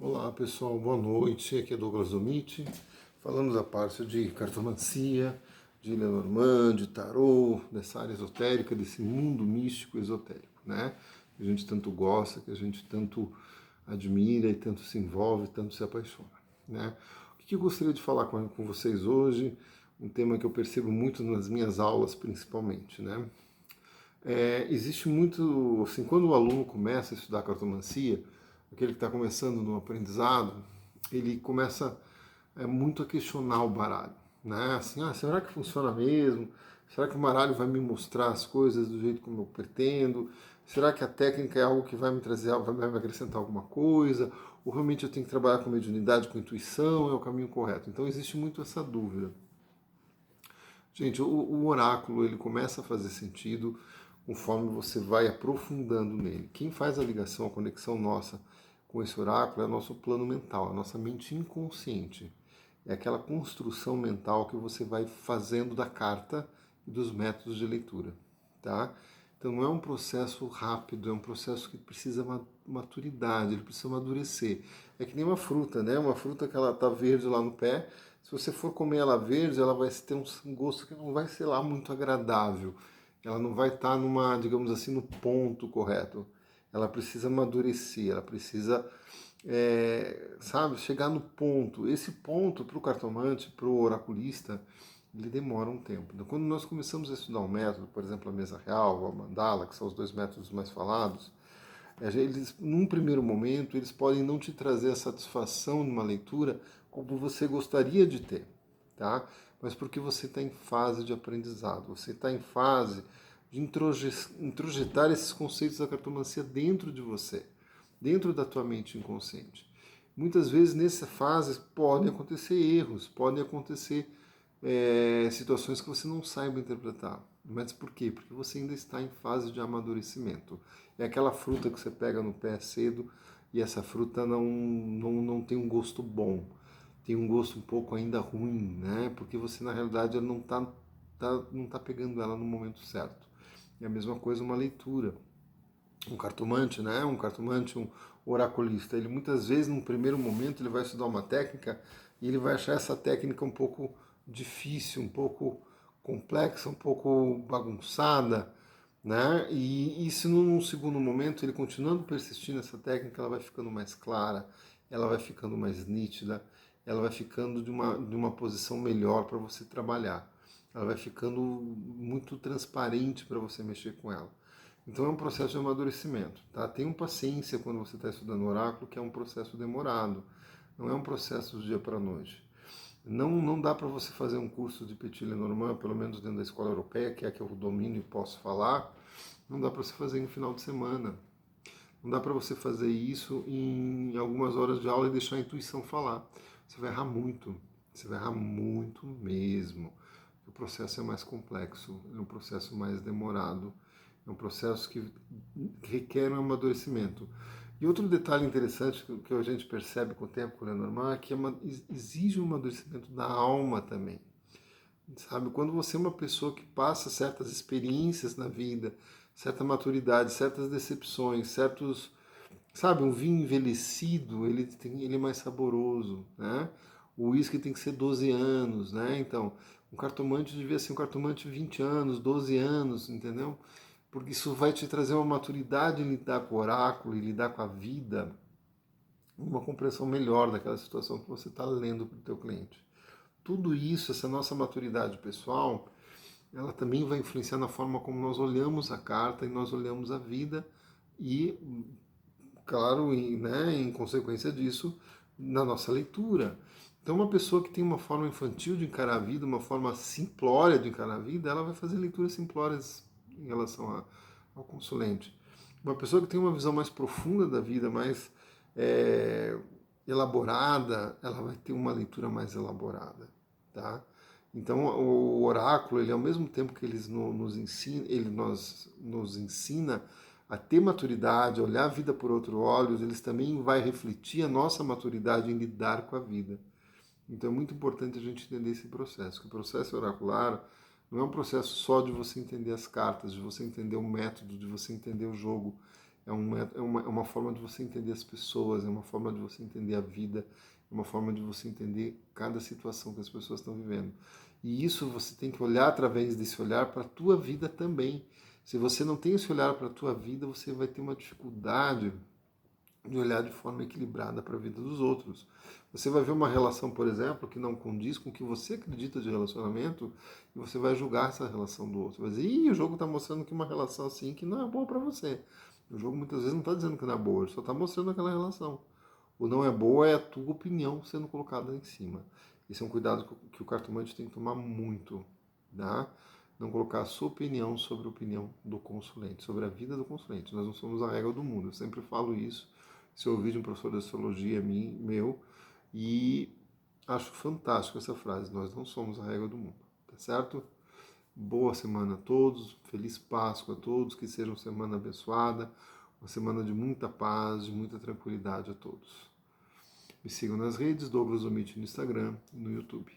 Olá pessoal, boa noite. Aqui é Douglas Domit. Falamos da parte de cartomancia, de Lenormand, de tarô, dessa área esotérica, desse mundo místico esotérico, né? Que a gente tanto gosta, que a gente tanto admira e tanto se envolve, tanto se apaixona, né? O que eu gostaria de falar com vocês hoje? Um tema que eu percebo muito nas minhas aulas, principalmente, né? Existe muito, assim, quando o aluno começa a estudar cartomancia, aquele que está começando no aprendizado, ele começa muito a questionar o baralho, né? Assim, será que funciona mesmo? Será que o baralho vai me mostrar as coisas do jeito como eu pretendo? Será que a técnica é algo que vai me trazer, vai me acrescentar alguma coisa? Ou realmente eu tenho que trabalhar com mediunidade, com intuição, é o caminho correto? Então existe muito essa dúvida. Gente, o oráculo ele começa a fazer sentido conforme você vai aprofundando nele. Quem faz a ligação, a conexão nossa com esse oráculo é o nosso plano mental, a nossa mente inconsciente. É aquela construção mental que você vai fazendo da carta e dos métodos de leitura, tá? Então não é um processo rápido, é um processo que precisa maturidade, ele precisa amadurecer. É que nem uma fruta, né? Uma fruta que ela tá verde lá no pé, se você for comer ela verde, ela vai ter um gosto que não vai ser lá muito agradável. Ela não vai estar numa, digamos assim, no ponto correto. Ela precisa amadurecer, ela precisa, sabe, chegar no ponto. Esse ponto para o cartomante, para o oraculista, ele demora um tempo. Então, quando nós começamos a estudar um método, por exemplo, a mesa real ou a mandala, que são os dois métodos mais falados, eles, num primeiro momento, eles podem não te trazer a satisfação numa leitura como você gostaria de ter, tá? Mas porque você está em fase de aprendizado, você está em fase de introjetar esses conceitos da cartomancia dentro de você, dentro da tua mente inconsciente. Muitas vezes, nessa fase, podem acontecer erros, podem acontecer situações que você não saiba interpretar. Mas por quê? Porque você ainda está em fase de amadurecimento. É aquela fruta que você pega no pé cedo e essa fruta não tem um gosto bom. Tem um gosto um pouco ainda ruim, né? Porque você, na realidade, não tá pegando ela no momento certo. É a mesma coisa uma leitura. Um cartomante, né? Um cartomante, um oraculista, ele muitas vezes, num primeiro momento, ele vai estudar uma técnica e ele vai achar essa técnica um pouco difícil, um pouco complexa, um pouco bagunçada, né? E se num segundo momento ele continuando persistindo nessa técnica, ela vai ficando mais clara, ela vai ficando mais nítida, ela vai ficando de uma posição melhor para você trabalhar, ela vai ficando muito transparente para você mexer com ela. Então é um processo de amadurecimento, tá? Tenham paciência quando você está estudando oráculo, que é um processo demorado, não é um processo do dia para a noite. Não dá para você fazer um curso de Petit Lenormand, pelo menos dentro da escola europeia, que é a que eu domino e posso falar, não dá para você fazer em um final de semana. Não dá para você fazer isso em algumas horas de aula e deixar a intuição falar. Você vai errar muito, você vai errar muito mesmo. O processo é mais complexo, é um processo mais demorado, é um processo que requer um amadurecimento. E outro detalhe interessante que a gente percebe com o tempo com o Lenormand é que exige um amadurecimento da alma também. Sabe, quando você é uma pessoa que passa certas experiências na vida, certa maturidade, certas decepções, certos, sabe, um vinho envelhecido, ele é mais saboroso, né? O uísque tem que ser 12 anos, né? Então, um cartomante devia ser um cartomante de 20 anos, 12 anos, entendeu? Porque isso vai te trazer uma maturidade em lidar com o oráculo, em lidar com a vida, uma compreensão melhor daquela situação que você está lendo para o teu cliente. Tudo isso, essa nossa maturidade pessoal, ela também vai influenciar na forma como nós olhamos a carta e nós olhamos a vida e, claro, em consequência disso, na nossa leitura. Então, uma pessoa que tem uma forma infantil de encarar a vida, uma forma simplória de encarar a vida, ela vai fazer leituras simplórias em relação ao consulente. Uma pessoa que tem uma visão mais profunda da vida, mais é, elaborada, ela vai ter uma leitura mais elaborada, tá? Então, o oráculo, ele ao mesmo tempo que nos ensina a ter maturidade, a olhar a vida por outros olhos, eles também vai refletir a nossa maturidade em lidar com a vida. Então é muito importante a gente entender esse processo, que o processo oracular não é um processo só de você entender as cartas, de você entender o método, de você entender o jogo. É uma forma de você entender as pessoas, é uma forma de você entender a vida, é uma forma de você entender cada situação que as pessoas estão vivendo. E isso você tem que olhar através desse olhar para a tua vida também. Se você não tem esse olhar para a tua vida, você vai ter uma dificuldade de olhar de forma equilibrada para a vida dos outros. Você vai ver uma relação, por exemplo, que não condiz com o que você acredita de relacionamento e você vai julgar essa relação do outro. Vai dizer, ih, o jogo está mostrando que uma relação assim que não é boa para você. O jogo muitas vezes não está dizendo que não é boa, ele só está mostrando aquela relação. O não é boa é a tua opinião sendo colocada em cima. Esse é um cuidado que o cartomante tem que tomar muito, tá? Não colocar a sua opinião sobre a opinião do consulente, sobre a vida do consulente. Nós não somos a regra do mundo, eu sempre falo isso. Esse é o vídeo de um professor de astrologia meu, e acho fantástico essa frase, nós não somos a regra do mundo, tá certo? Boa semana a todos, feliz Páscoa a todos, que seja uma semana abençoada, uma semana de muita paz, de muita tranquilidade a todos. Me sigam nas redes, Douglas Omite no Instagram e no YouTube.